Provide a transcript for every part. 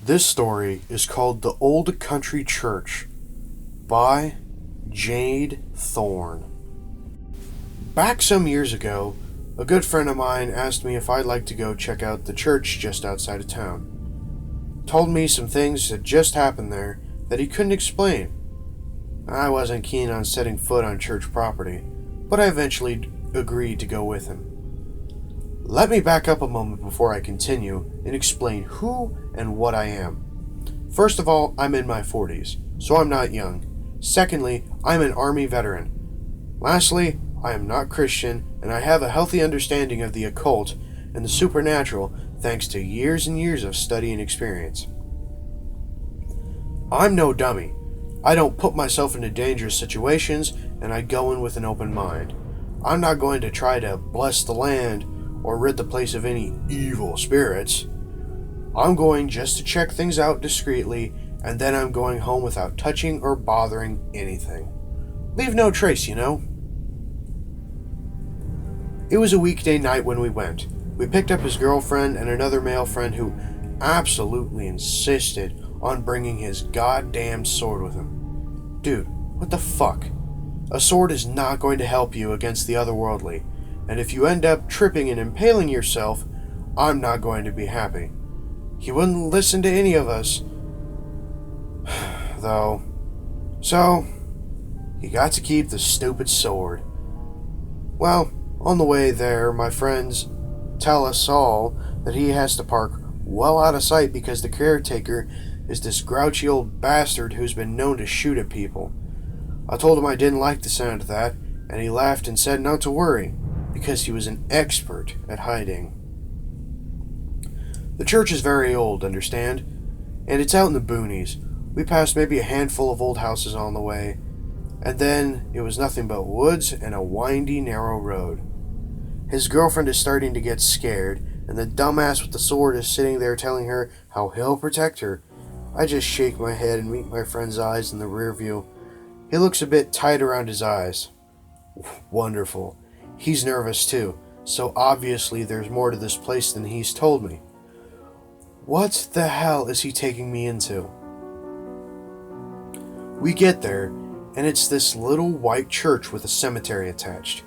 This story is called The Old Country Church by Jade Thorne. Back some years ago, a good friend of mine asked me if I'd like to go check out the church just outside of town. Told me some things that just happened there that he couldn't explain. I wasn't keen on setting foot on church property, but I eventually agreed to go with him. Let me back up a moment before I continue and explain who and what I am. First of all, I'm in my 40s, so I'm not young. Secondly, I'm an Army veteran. Lastly, I am not Christian, and I have a healthy understanding of the occult and the supernatural thanks to years and years of study and experience. I'm no dummy. I don't put myself into dangerous situations, and I go in with an open mind. I'm not going to try to bless the land or rid the place of any evil spirits. I'm going just to check things out discreetly, and then I'm going home without touching or bothering anything. Leave no trace, you know? It was a weekday night when we went. We picked up his girlfriend and another male friend who absolutely insisted on bringing his goddamn sword with him. Dude, what the fuck? A sword is not going to help you against the otherworldly, and if you end up tripping and impaling yourself, I'm not going to be happy. He wouldn't listen to any of us, though. So, he got to keep the stupid sword. Well, on the way there, my friends tell us all that he has to park well out of sight because the caretaker is this grouchy old bastard who's been known to shoot at people. I told him I didn't like the sound of that, and he laughed and said not to worry, because he was an expert at hiding. The church is very old, understand? And it's out in the boonies. We passed maybe a handful of old houses on the way, and then it was nothing but woods and a windy, narrow road. His girlfriend is starting to get scared, and the dumbass with the sword is sitting there telling her how he'll protect her. I just shake my head and meet my friend's eyes in the rear view. He looks a bit tight around his eyes. Wonderful. He's nervous too, so obviously there's more to this place than he's told me. What the hell is he taking me into? We get there, and it's this little white church with a cemetery attached.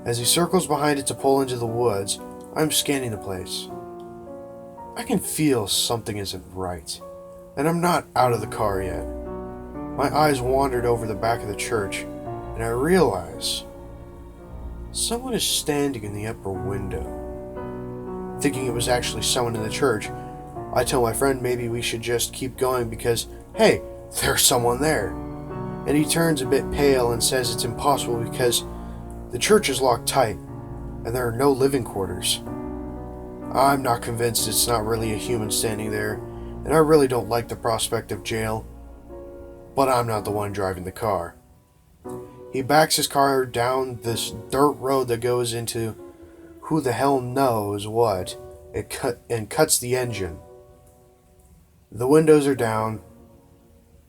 As he circles behind it to pull into the woods, I'm scanning the place. I can feel something isn't right, and I'm not out of the car yet. My eyes wandered over the back of the church, and I realize someone is standing in the upper window. Thinking it was actually someone in the church, I tell my friend maybe we should just keep going because, hey, there's someone there. And he turns a bit pale and says it's impossible because the church is locked tight and there are no living quarters. I'm not convinced it's not really a human standing there, and I really don't like the prospect of jail, but I'm not the one driving the car. He backs his car down this dirt road that goes into who the hell knows what, and cuts the engine. The windows are down.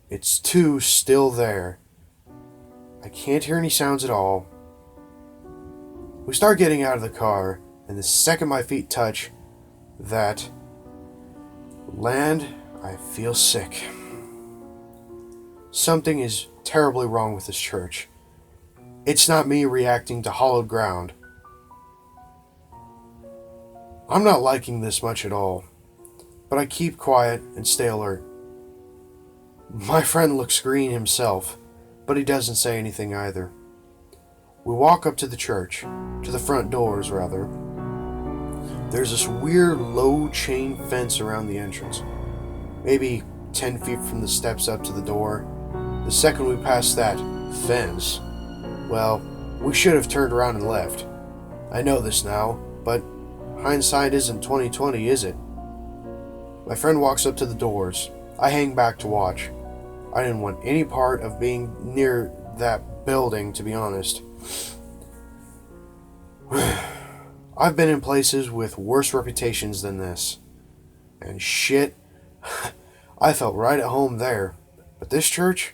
It's too still there. I can't hear any sounds at all. We start getting out of the car, and the second my feet touch that land, I feel sick. Something is terribly wrong with this church. It's not me reacting to hollowed ground. I'm not liking this much at all, but I keep quiet and stay alert. My friend looks green himself, but he doesn't say anything either. We walk up to the church, to the front doors, rather. There's this weird low chain fence around the entrance, maybe 10 feet from the steps up to the door. The second we pass that fence, well, we should have turned around and left. I know this now, but hindsight isn't 20/20, is it? My friend walks up to the doors. I hang back to watch. I didn't want any part of being near that building, to be honest. I've been in places with worse reputations than this. And shit, I felt right at home there. But this church?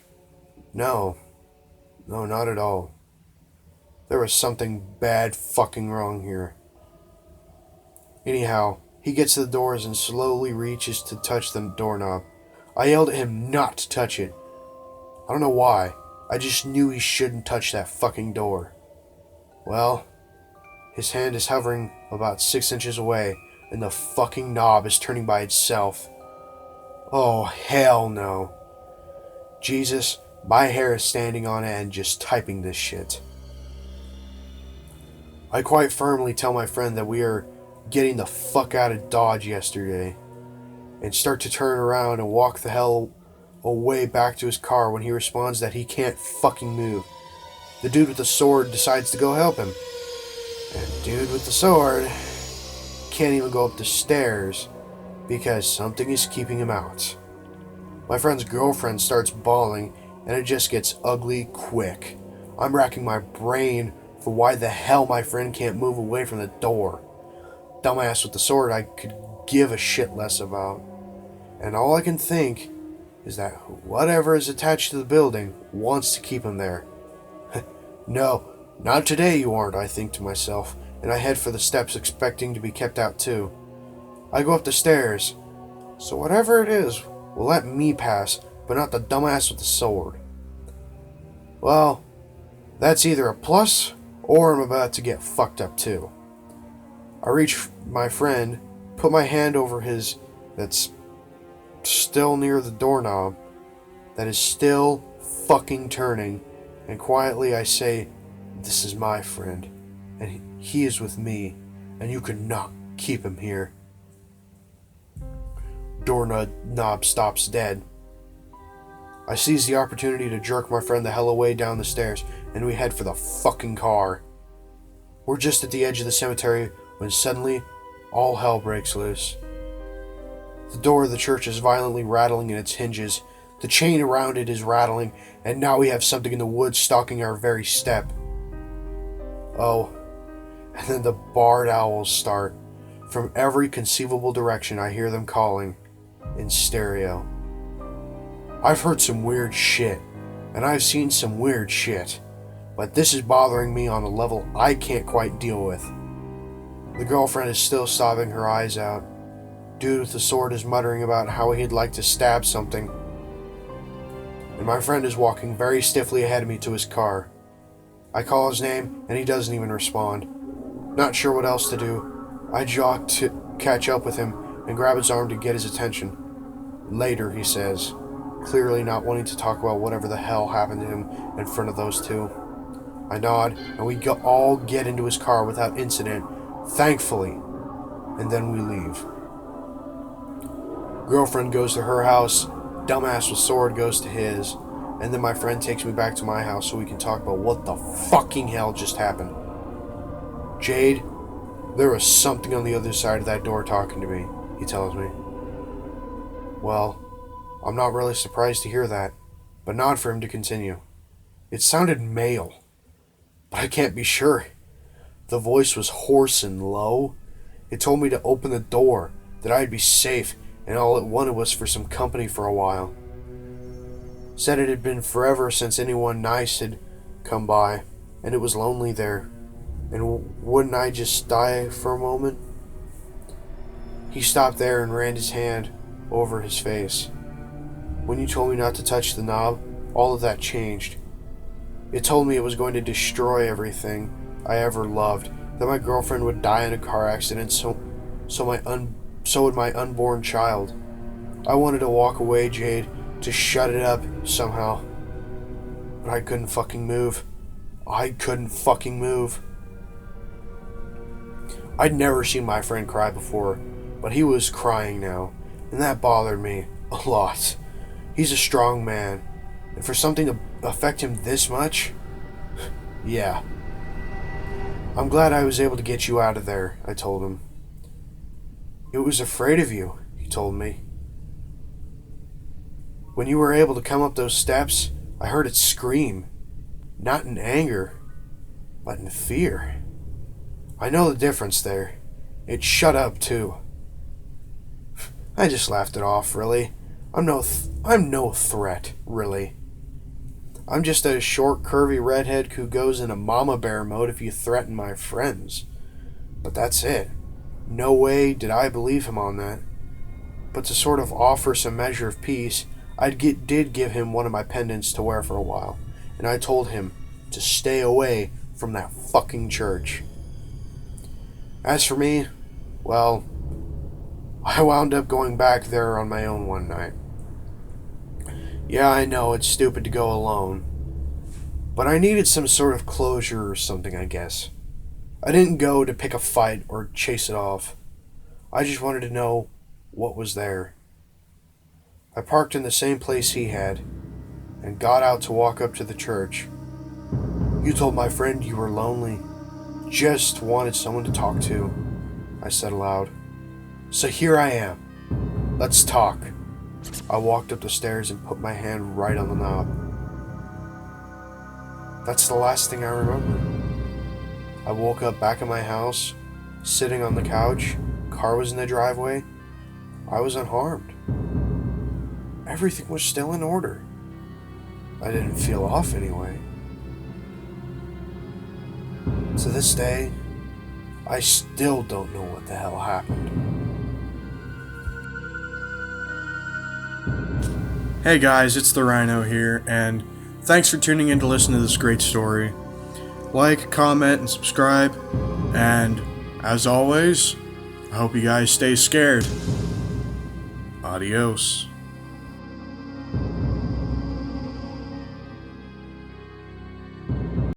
No, not at all. There was something bad fucking wrong here. Anyhow, he He gets to the doors and slowly reaches to touch the doorknob. I yelled at him not to touch it. I don't know why. I just knew he shouldn't touch that fucking door. Well, his hand is hovering about 6 inches away, and the fucking knob is turning by itself. Oh, hell no. Jesus, my hair is standing on end just typing this shit. I quite firmly tell my friend that we are getting the fuck out of Dodge yesterday, and start to turn around and walk the hell away back to his car when he responds that he can't fucking move. The dude with the sword decides to go help him. And dude with the sword can't even go up the stairs because something is keeping him out. My friend's girlfriend starts bawling, and it just gets ugly quick. I'm racking my brain for why the hell my friend can't move away from the door. Dumbass with the sword I could give a shit less about. And all I can think is that whatever is attached to the building wants to keep him there. No, not today you aren't, I think to myself, and I head for the steps expecting to be kept out too. I go up the stairs, so whatever it is will let me pass, but not the dumbass with the sword. Well, that's either a plus, or I'm about to get fucked up too. I reach my friend, put my hand over his that's still near the doorknob, that is still fucking turning, and quietly I say, "This is my friend, and he is with me, and you cannot keep him here." Doorknob stops dead. I seize the opportunity to jerk my friend the hell away down the stairs, and we head for the fucking car. We're just at the edge of the cemetery when suddenly all hell breaks loose. The door of the church is violently rattling in its hinges. The chain around it is rattling, and now we have something in the woods stalking our very step. Oh, and then the barred owls start. From every conceivable direction I hear them calling, in stereo. I've heard some weird shit, and I've seen some weird shit, but this is bothering me on a level I can't quite deal with. The girlfriend is still sobbing her eyes out. Dude with the sword is muttering about how he'd like to stab something. And my friend is walking very stiffly ahead of me to his car. I call his name, and he doesn't even respond. Not sure what else to do, I jog to catch up with him and grab his arm to get his attention. "Later," he says, clearly not wanting to talk about whatever the hell happened to him in front of those two. I nod, and we all get into his car without incident, thankfully, and then we leave. Girlfriend goes to her house, dumbass with sword goes to his, and then my friend takes me back to my house so we can talk about what the fucking hell just happened. "Jade, there was something on the other side of that door talking to me," he tells me. Well, I'm not really surprised to hear that, but nod for him to continue. It sounded male, but I can't be sure. The voice was hoarse and low. It told me to open the door, that I'd be safe, and all it wanted was for some company for a while. Said it had been forever since anyone nice had come by, and it was lonely there, and wouldn't I just die for a moment? He stopped there and ran his hand over his face. When you told me not to touch the knob, all of that changed. It told me it was going to destroy everything I ever loved, that my girlfriend would die in a car accident, so would my unborn child. I wanted to walk away, Jade, to shut it up somehow. But I couldn't fucking move. I couldn't fucking move. I'd never seen my friend cry before, but he was crying now, and that bothered me a lot. He's a strong man, and for something to affect him this much? Yeah. "I'm glad I was able to get you out of there," I told him. "It was afraid of you," he told me. "When you were able to come up those steps, I heard it scream. Not in anger, but in fear. I know the difference there. It shut up, too." I just laughed it off, really. I'm no threat, really. I'm just a short, curvy redhead who goes into mama bear mode if you threaten my friends. But that's it. No way did I believe him on that. But to sort of offer some measure of peace, did give him one of my pendants to wear for a while, and I told him to stay away from that fucking church. As for me, well, I wound up going back there on my own one night. Yeah, I know it's stupid to go alone, but I needed some sort of closure or something, I guess. I didn't go to pick a fight or chase it off. I just wanted to know what was there. I parked in the same place he had, and got out to walk up to the church. You told my friend you were lonely. Just wanted someone to talk to, I said aloud. So here I am. Let's talk. I walked up the stairs and put my hand right on the knob. That's the last thing I remember. I woke up back in my house, sitting on the couch. Car was in the driveway. I was unharmed. Everything was still in order. I didn't feel off anyway. To this day, I still don't know what the hell happened. Hey guys, it's the Rhino here, and thanks for tuning in to listen to this great story. Like, comment, and subscribe, and as always, I hope you guys stay scared. Adios.